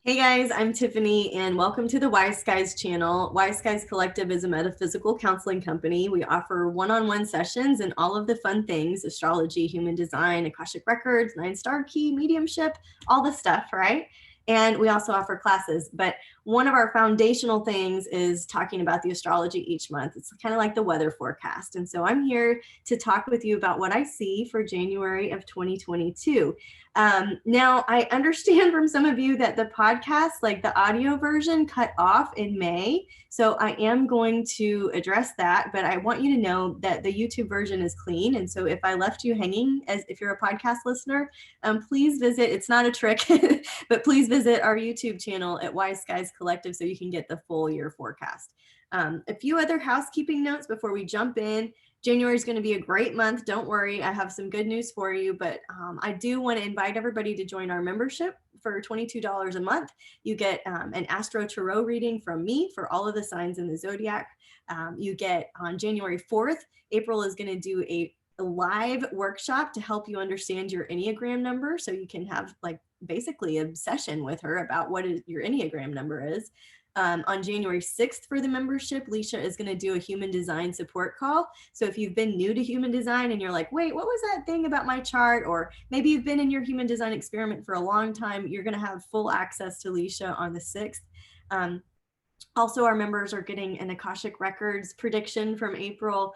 Hey guys, I'm Tiffany and welcome to the Wise Skies channel. Wise Skies Collective is a metaphysical counseling company. We offer one-on-one sessions and all of the fun things, astrology, human design, Akashic records, 9-star key, mediumship, all the stuff, right? And we also offer classes, but one of our foundational things is talking about the astrology each month. It's kind of like the weather forecast. And so I'm here to talk with you about what I see for January of 2022. Now, I understand from some of you that the podcast, like the audio version, cut off in May. So I am going to address that, but I want you to know that the YouTube version is clean. And so if I left you hanging, as if you're a podcast listener, please visit. It's not a trick, but please visit our YouTube channel at Wise Skies Collective so you can get the full year forecast. A few other housekeeping notes before we jump in. January is going to be a great month. Don't worry. I have some good news for you, but I do want to invite everybody to join our membership for $22 a month. You get an Astro Tarot reading from me for all of the signs in the zodiac. You get on January 4th, April is going to do a live workshop to help you understand your Enneagram number. So you can have like basically a session with her about what your Enneagram number is. On January 6th for the membership, Leisha is going to do a human design support call. So if you've been new to human design and you're like, wait, what was that thing about my chart? Or maybe you've been in your human design experiment for a long time, you're going to have full access to Leisha on the 6th. Also, our members are getting an Akashic Records prediction from April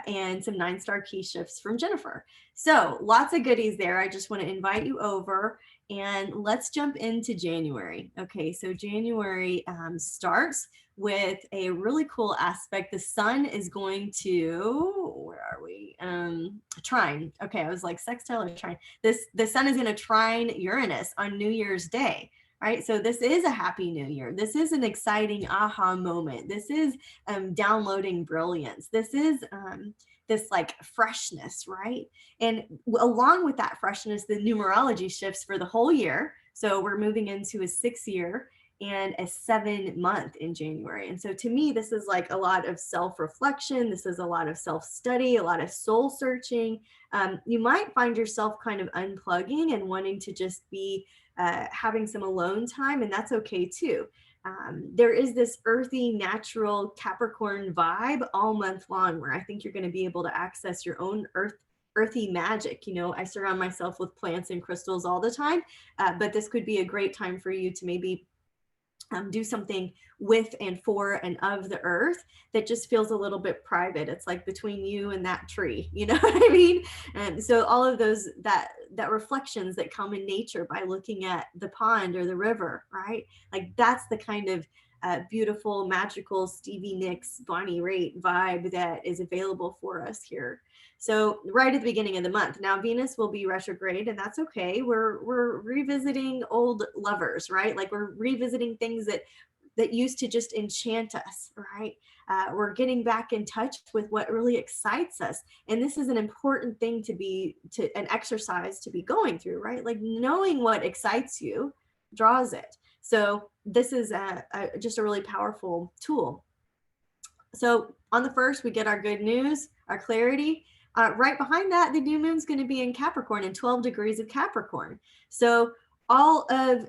and some 9-star key shifts from Jennifer. So lots of goodies there. I just want to invite you over and let's jump into January. Okay, so January starts with a really cool aspect. The sun is going to, where are we? Trine. Okay, I was like sextile or trine. The sun is going to trine Uranus on New Year's Day. Right. So this is a happy new year. This is an exciting aha moment. This is downloading brilliance. This is this like freshness, right? And along with that freshness, the numerology shifts for the whole year. So we're moving into a 6-year and a 7-month in January. And so to me, this is like a lot of self-reflection. This is a lot of self-study, a lot of soul searching. You might find yourself kind of unplugging and wanting to just be having some alone time, and that's okay too. There is this earthy, natural Capricorn vibe all month long where I think you're going to be able to access your own earthy magic. You know, I surround myself with plants and crystals all the time, but this could be a great time for you to maybe do something with and for and of the earth that just feels a little bit private. It's like between you and that tree, you know what I mean? And so all of those that reflections that come in nature by looking at the pond or the river, right? Like that's the kind of beautiful, magical Stevie Nicks, Bonnie Raitt vibe that is available for us here. So right at the beginning of the month. Now Venus will be retrograde, and that's okay. We're revisiting old lovers, right? Like we're revisiting things that used to just enchant us, right? We're getting back in touch with what really excites us. And this is an important thing an exercise to be going through, right? Like knowing what excites you draws it. So this is just a really powerful tool. So on the 1st, we get our good news, our clarity. Right behind that, the new moon's going to be in Capricorn in 12 degrees of Capricorn. So all of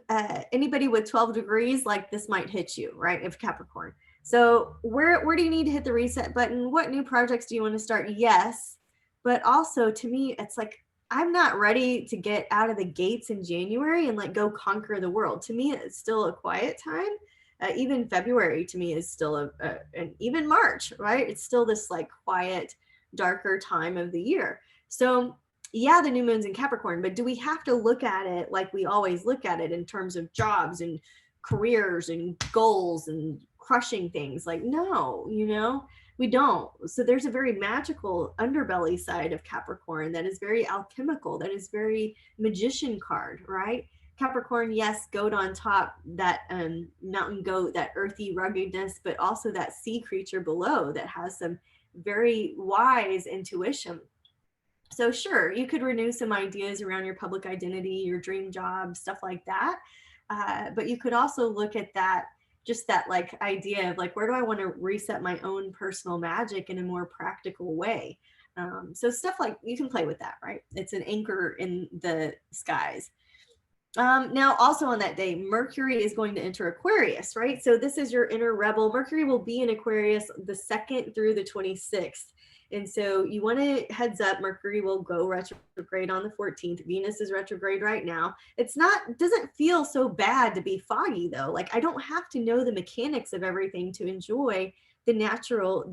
anybody with 12 degrees, like this might hit you, right, of Capricorn. So where do you need to hit the reset button? What new projects do you want to start? Yes. But also to me, it's like, I'm not ready to get out of the gates in January and like go conquer the world. To me, it's still a quiet time. Even February to me is still and even March, right? It's still this like quiet, darker time of the year. So yeah, the new moon's in Capricorn, but do we have to look at it like we always look at it in terms of jobs and careers and goals and crushing things? Like, no, we don't. So there's a very magical underbelly side of Capricorn that is very alchemical, that is very magician card, right? Capricorn, yes, goat on top, that mountain goat, that earthy ruggedness, but also that sea creature below that has some very wise intuition. So sure, you could renew some ideas around your public identity, your dream job, stuff like that. But you could also look at that, just that like idea of like, where do I want to reset my own personal magic in a more practical way? So stuff like, you can play with that, right? It's an anchor in the skies. Now, also on that day, Mercury is going to enter Aquarius, right? So this is your inner rebel. Mercury will be in Aquarius the 2nd through the 26th. And so you want to heads up, Mercury will go retrograde on the 14th. Venus is retrograde right now. Doesn't feel so bad to be foggy though. Like I don't have to know the mechanics of everything to enjoy the natural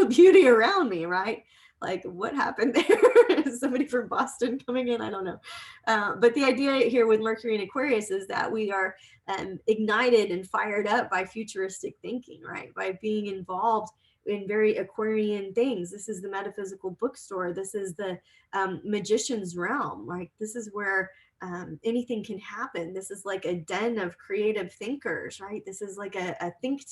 beauty around me, right? Like what happened there? Is somebody from Boston coming in? I don't know. But the idea here with Mercury and Aquarius is that we are ignited and fired up by futuristic thinking, right? By being involved in very Aquarian things. This is the metaphysical bookstore. This is the magician's realm. Like this is where anything can happen. This is like a den of creative thinkers, right? This is like a think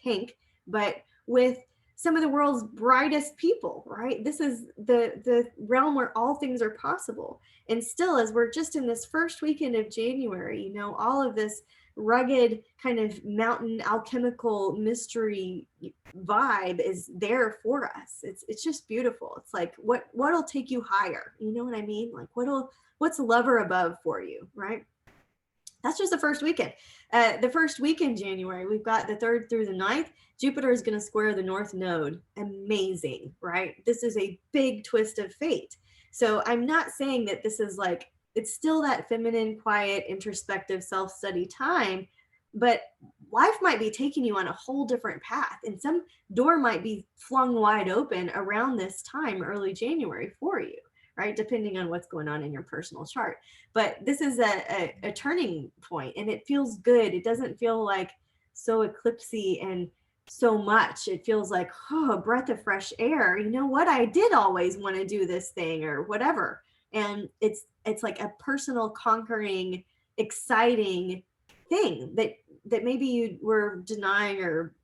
tank, but with some of the world's brightest people, right? This is the realm where all things are possible. And still, as we're just in this first weekend of January, you know, all of this rugged kind of mountain alchemical mystery vibe is there for us. It's just beautiful. It's like what'll take you higher? You know what I mean? Like what's lover above for you, right? That's just the first weekend. The first week in January, we've got the 3rd through the 9th. Jupiter is going to square the North Node. Amazing, right? This is a big twist of fate. So I'm not saying that this is like, it's still that feminine, quiet, introspective, self-study time, but life might be taking you on a whole different path. And some door might be flung wide open around this time, early January for you, right? Depending on what's going on in your personal chart. But this is a turning point and it feels good. It doesn't feel like so eclipsy and so much. It feels like, oh, a breath of fresh air. You know what? I did always want to do this thing or whatever. And it's like a personal, conquering, exciting thing that maybe you were denying or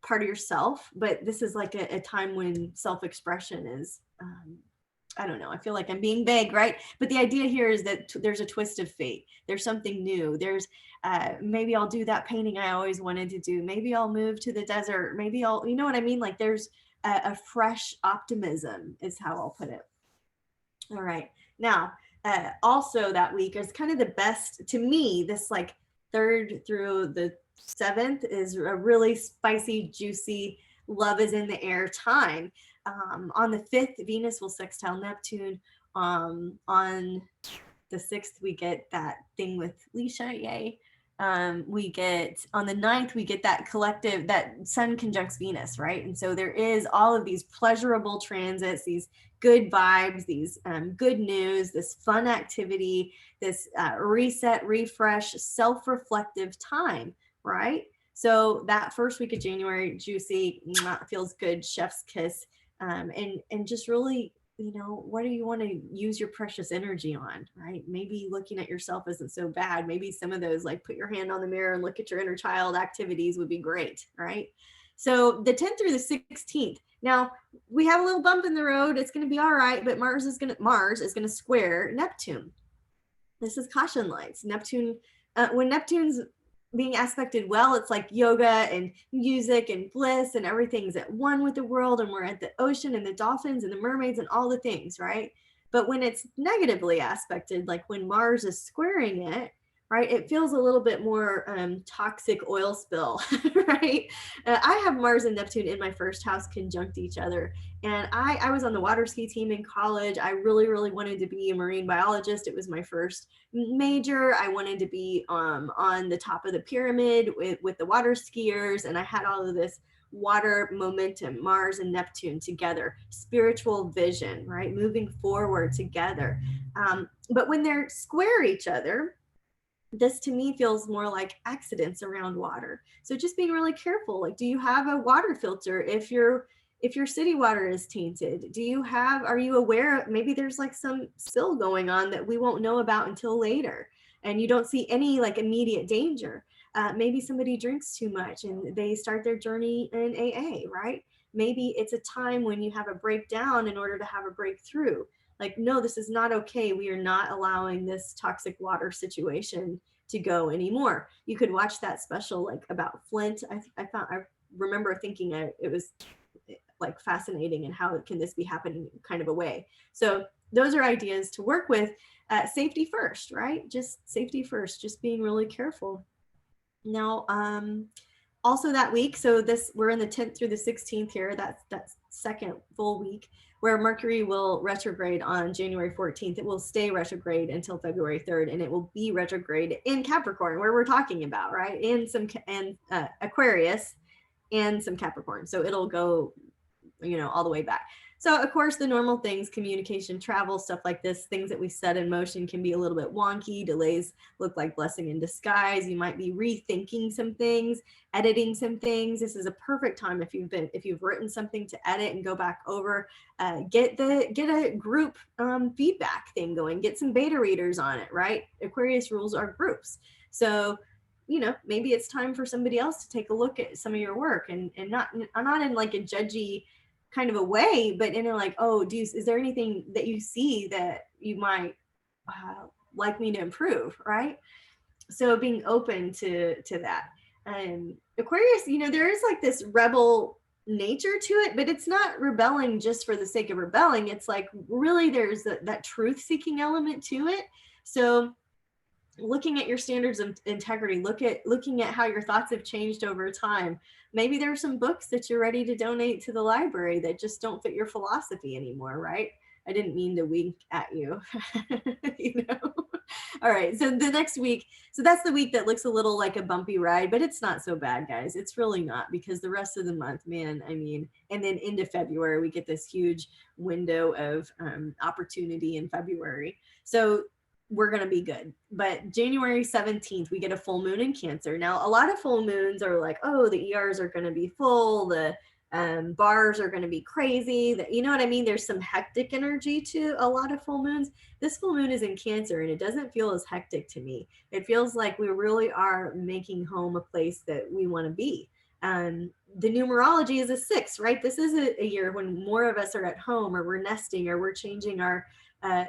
part of yourself. But this is like a time when self-expression is I don't know. I feel like I'm being vague, right? But the idea here is that there's a twist of fate. There's something new. There's maybe I'll do that painting I always wanted to do. Maybe I'll move to the desert. Maybe I'll, you know what I mean? Like there's a fresh optimism is how I'll put it. All right. Now, also that week is kind of the best to me. This like 3rd through the 7th is a really spicy, juicy, love is in the air time. On the 5th, Venus will sextile Neptune. On the 6th, we get that thing with Leisha, yay. We get on the 9th, we get that collective, that Sun conjuncts Venus, right? And so there is all of these pleasurable transits, these good vibes, these good news, this fun activity, this reset, refresh, self-reflective time, right? So that first week of January, juicy, feels good, chef's kiss. And just really, you know, what do you want to use your precious energy on, right? Maybe looking at yourself isn't so bad. Maybe some of those like put your hand on the mirror and look at your inner child activities would be great, right? So the 10th through the 16th. Now we have a little bump in the road. It's going to be all right, but Mars is going to square Neptune. This is caution lights. Neptune, when Neptune's being aspected well, it's like yoga and music and bliss and everything's at one with the world and we're at the ocean and the dolphins and the mermaids and all the things, right? But when it's negatively aspected, like when Mars is squaring it, right, it feels a little bit more toxic oil spill, right? I have Mars and Neptune in my first house conjunct each other. And I was on the water ski team in college. I really, really wanted to be a marine biologist. It was my first major. I wanted to be on the top of the pyramid with the water skiers. And I had all of this water momentum, Mars and Neptune together, spiritual vision, right? Moving forward together. But when they're square each other, this to me feels more like accidents around water. So just being really careful. Like, do you have a water filter if your city water is tainted? Are you aware maybe there's like some spill going on that we won't know about until later and you don't see any like immediate danger? Maybe somebody drinks too much and they start their journey in AA, right? Maybe it's a time when you have a breakdown in order to have a breakthrough. Like, no, this is not okay. We are not allowing this toxic water situation to go anymore. You could watch that special like about Flint. I remember thinking it was like fascinating and how can this be happening kind of a way. So those are ideas to work with. safety first, right? Just safety first, just being really careful. Now, also that week, so we're in the 10th through the 16th here, that's second full week, where Mercury will retrograde on January 14th. It will stay retrograde until February 3rd, and it will be retrograde in Capricorn, where we're talking about, right? And Aquarius and some Capricorn. So it'll go, all the way back. So of course, the normal things, communication, travel, stuff like this, things that we set in motion can be a little bit wonky. Delays look like blessing in disguise. You might be rethinking some things, editing some things. This is a perfect time if you've written something to edit and go back over, get a group feedback thing going, get some beta readers on it, right? Aquarius rules are groups. So maybe it's time for somebody else to take a look at some of your work and not in like a judgy kind of a way, but in a like, oh, is there anything that you see that you might like me to improve, right? So being open to that. Aquarius, there is like this rebel nature to it, but it's not rebelling just for the sake of rebelling. It's like really there's that truth-seeking element to it. So looking at your standards of integrity, looking at how your thoughts have changed over time. Maybe there are some books that you're ready to donate to the library that just don't fit your philosophy anymore, right? I didn't mean to wink at you. All right, so the next week, so that's the week that looks a little like a bumpy ride, but it's not so bad, guys. It's really not, because the rest of the month, man, and then into February, we get this huge window of opportunity in February. So we're going to be good. But January 17th, we get a full moon in Cancer. Now, a lot of full moons are like, oh, the ERs are going to be full. The bars are going to be crazy. You know what I mean? There's some hectic energy to a lot of full moons. This full moon is in Cancer, and it doesn't feel as hectic to me. It feels like we really are making home a place that we want to be. The numerology is a 6, right? This is a year when more of us are at home, or we're nesting, or we're changing our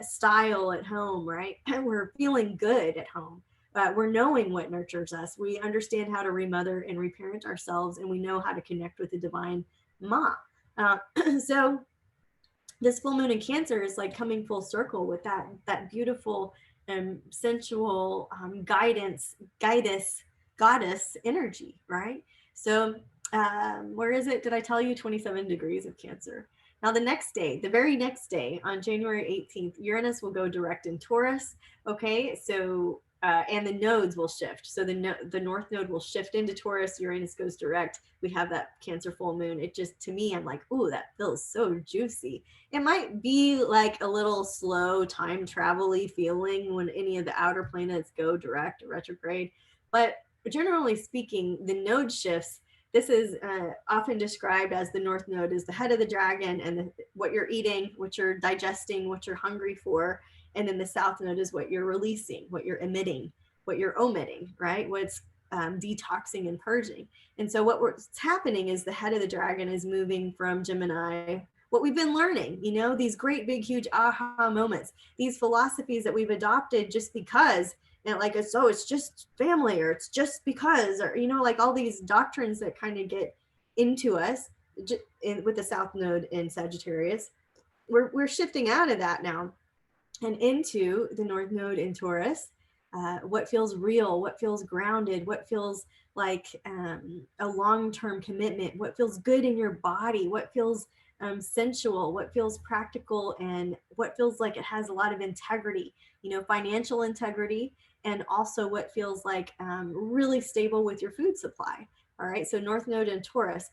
style at home, right? We're feeling good at home. We're knowing what nurtures us. We understand how to remother and reparent ourselves, and we know how to connect with the divine Ma. So this full moon in Cancer is like coming full circle with that beautiful sensual goddess energy, right? So where is it? Did I tell you 27 degrees of Cancer? Now, the very next day, on January 18th, Uranus will go direct in Taurus. Okay, so, and the nodes will shift. So the North Node will shift into Taurus. Uranus goes direct. We have that Cancer full moon. It just, to me, I'm like, ooh, that feels so juicy. It might be like a little slow time travel-y feeling when any of the outer planets go direct or retrograde. But generally speaking, the node shifts. This is often described as the North Node is the head of the dragon, and what you're eating, what you're digesting, what you're hungry for. And then the South Node is what you're releasing, what you're emitting, what you're omitting, right? What's detoxing and purging. And so what's happening is the head of the dragon is moving from Gemini, what we've been learning, these great, big, huge aha moments, these philosophies that we've adopted just because, and like, it's just family, or it's just because, or, like all these doctrines that kind of get into us with the South Node in Sagittarius. We're shifting out of that now and into the North Node in Taurus. What feels real, what feels grounded, what feels like a long-term commitment, what feels good in your body, what feels sensual, what feels practical, and what feels like it has a lot of integrity, financial integrity, and also what feels like really stable with your food supply. All right, so North Node in Taurus,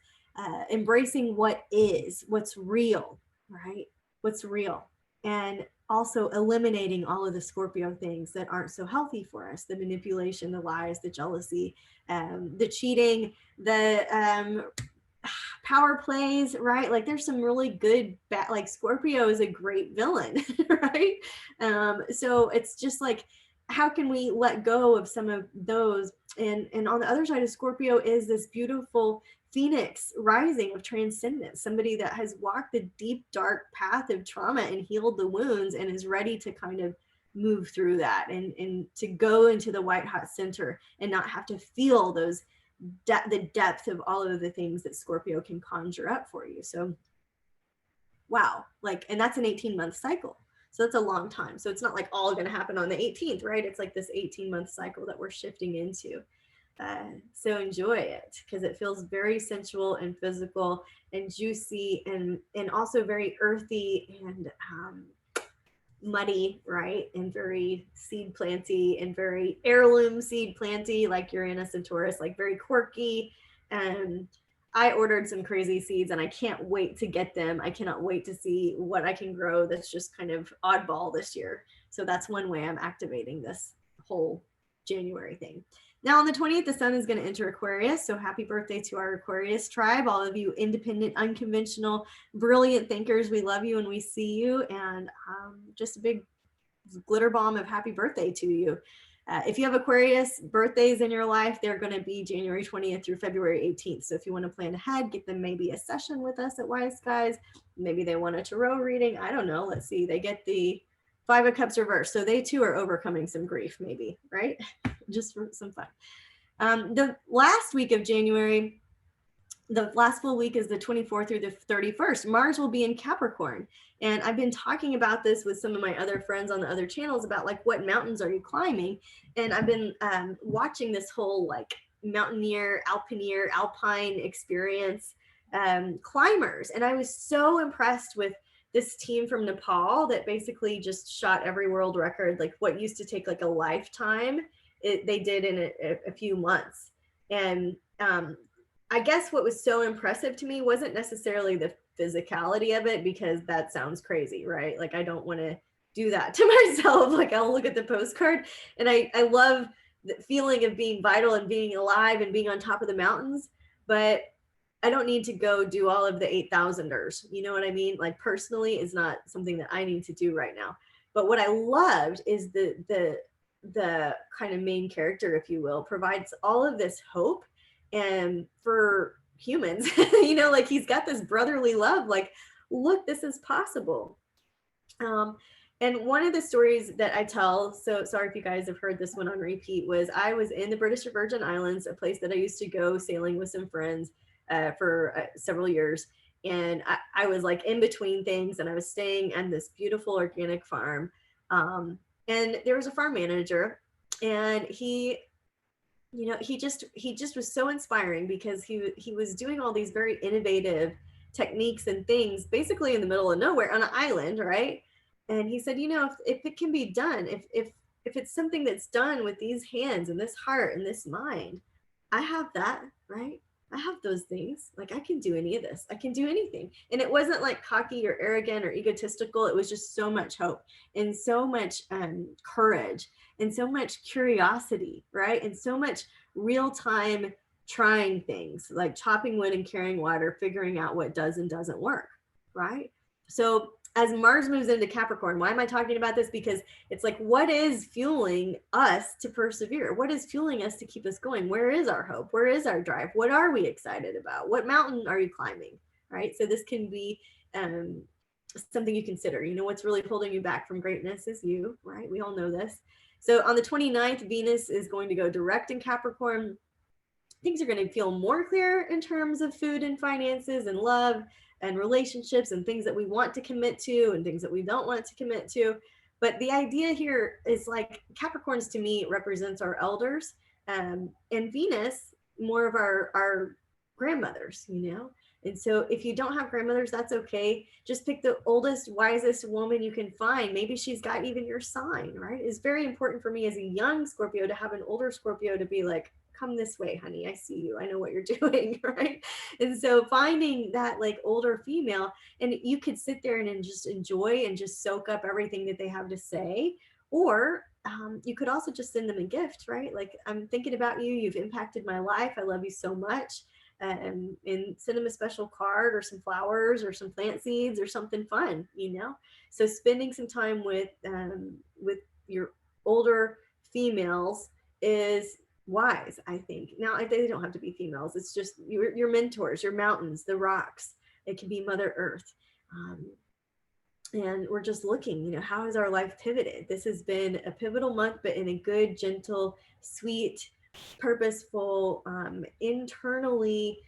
embracing what is, what's real, right? What's real. And also eliminating all of the Scorpio things that aren't so healthy for us, the manipulation, the lies, the jealousy, the cheating, the power plays, right? Like there's some really good, like Scorpio is a great villain, right? So it's just like, how can we let go of some of those? And on the other side of Scorpio is this beautiful Phoenix rising of transcendence, somebody that has walked the deep, dark path of trauma and healed the wounds and is ready to kind of move through that and to go into the white hot center and not have to feel those the depth of all of the things that Scorpio can conjure up for you. So wow, like, and that's an 18-month cycle. So that's a long time. So it's not like all going to happen on the 18th, right? It's like this 18-month cycle that we're shifting into. So enjoy it, because it feels very sensual and physical and juicy, and also very earthy and muddy, right? And very seed planty and very heirloom seed planty, like Uranus and Taurus, like very quirky. And I ordered some crazy seeds and I can't wait to get them. I cannot wait to see what I can grow that's just kind of oddball this year. So that's one way I'm activating this whole January thing. Now on the 20th, the sun is going to enter Aquarius. So happy birthday to our Aquarius tribe. All of you independent, unconventional, brilliant thinkers. We love you and we see you. And just a big glitter bomb of happy birthday to you. If you have Aquarius birthdays in your life, they're going to be January 20th through February 18th. So if you want to plan ahead, get them maybe a session with us at Wise Guys. Maybe they want a tarot reading. I don't know. Let's see. They get the 5 of Cups reversed. So they too are overcoming some grief, maybe, right? Just for some fun. The last week of January, the last full week is the 24th through the 31st. Mars will be in Capricorn. And I've been talking about this with some of my other friends on the other channels about like, what mountains are you climbing? And I've been watching this whole like mountaineer, alpine experience, climbers. And I was so impressed with this team from Nepal that basically just shot every world record, like what used to take like a lifetime, they did in a few months. And I guess what was so impressive to me wasn't necessarily the physicality of it, because that sounds crazy, right? Like I don't want to do that to myself. Like I'll look at the postcard and I love the feeling of being vital and being alive and being on top of the mountains, but I don't need to go do all of the 8,000ers. You know what I mean? Like personally is not something that I need to do right now. But what I loved is the kind of main character, if you will, provides all of this hope and for humans, you know, like he's got this brotherly love, like, look, this is possible. And one of the stories that I tell, so sorry if you guys have heard this one on repeat, was I was in the British Virgin Islands, a place that I used to go sailing with some friends for several years. And I was like in between things, and I was staying on this beautiful organic farm. And there was a farm manager, and he just was so inspiring, because he was doing all these very innovative techniques and things basically in the middle of nowhere on an island, right? And he said, you know, if it can be done, if it's something that's done with these hands and this heart and this mind, I have that, right? I have those things. Like I can do any of this. I can do anything. And it wasn't like cocky or arrogant or egotistical. It was just so much hope and so much courage and so much curiosity, right? And so much real-time trying things, like chopping wood and carrying water, figuring out what does and doesn't work, right? So as Mars moves into Capricorn, why am I talking about this? Because it's like, what is fueling us to persevere? What is fueling us to keep us going? Where is our hope? Where is our drive? What are we excited about? What mountain are you climbing, right? So this can be something you consider. You know, what's really holding you back from greatness is you, right? We all know this. So on the 29th, Venus is going to go direct in Capricorn. Things are going to feel more clear in terms of food and finances and love and relationships and things that we want to commit to and things that we don't want to commit to. But the idea here is like Capricorns to me represents our elders, and Venus more of our grandmothers, you know? And so if you don't have grandmothers, that's okay. Just pick the oldest, wisest woman you can find. Maybe she's got even your sign, right? It's very important for me as a young Scorpio to have an older Scorpio to be like, come this way, honey. I see you. I know what you're doing, right? And so finding that like older female, and you could sit there and just enjoy and just soak up everything that they have to say. Or you could also just send them a gift, right? Like, I'm thinking about you. You've impacted my life. I love you so much. And send them a special card or some flowers or some plant seeds or something fun, you know? So spending some time with your older females is wise, I think. Now, they don't have to be females. It's just your mentors, your mountains, the rocks. It can be Mother Earth. And we're just looking, you know, how has our life pivoted? This has been a pivotal month, but in a good, gentle, sweet, purposeful, internally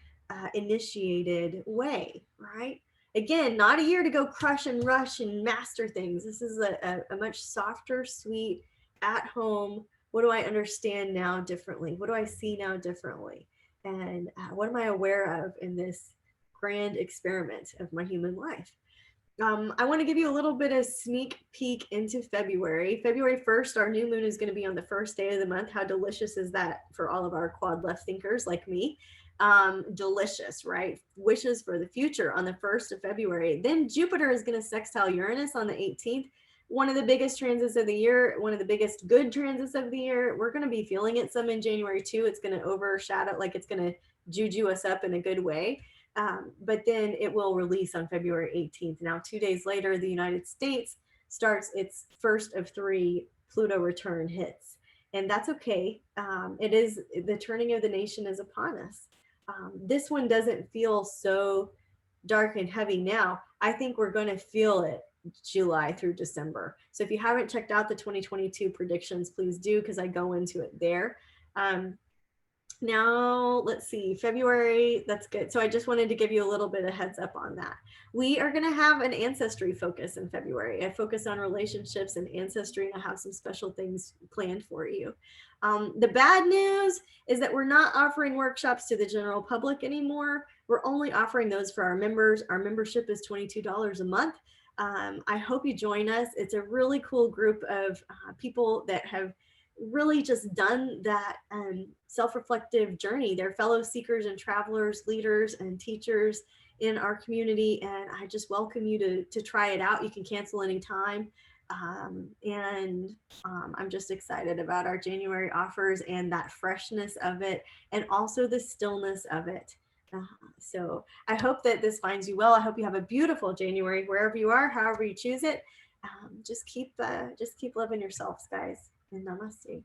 initiated way, right? again, not a year to go crush and rush and master things. This is a much softer, sweet, at home. What do I understand now differently? What do I see now differently? And what am I aware of in this grand experiment of my human life? I want to give you a little bit of sneak peek into February. February 1st, our new moon is going to be on the first day of the month. How delicious is that for all of our quad left thinkers like me? Delicious, right? Wishes for the future on the 1st of February. Then Jupiter is going to sextile Uranus on the 18th. One of the biggest transits of the year, one of the biggest good transits of the year. We're going to be feeling it some in January too. It's going to overshadow, like it's going to juju us up in a good way. But then it will release on February 18th. Now, 2 days later, the United States starts its first of 3 Pluto return hits. And that's okay. It is, the turning of the nation is upon us. This one doesn't feel so dark and heavy now. I think we're going to feel it July through December. So if you haven't checked out the 2022 predictions, please do, because I go into it there. Now, let's see, February, that's good. So I just wanted to give you a little bit of heads up on that. We are going to have an ancestry focus in February. I focus on relationships and ancestry, and I have some special things planned for you. The bad news is that we're not offering workshops to the general public anymore. We're only offering those for our members. Our membership is $22 a month. I hope you join us. It's a really cool group of people that have really just done that self-reflective journey. They're fellow seekers and travelers, leaders and teachers in our community, and I just welcome you to try it out. You can cancel anytime. I'm just excited about our January offers and that freshness of it, and also the stillness of it. So I hope that this finds you well. I hope you have a beautiful January wherever you are, however you choose it. Just keep loving yourselves, guys. And namaste.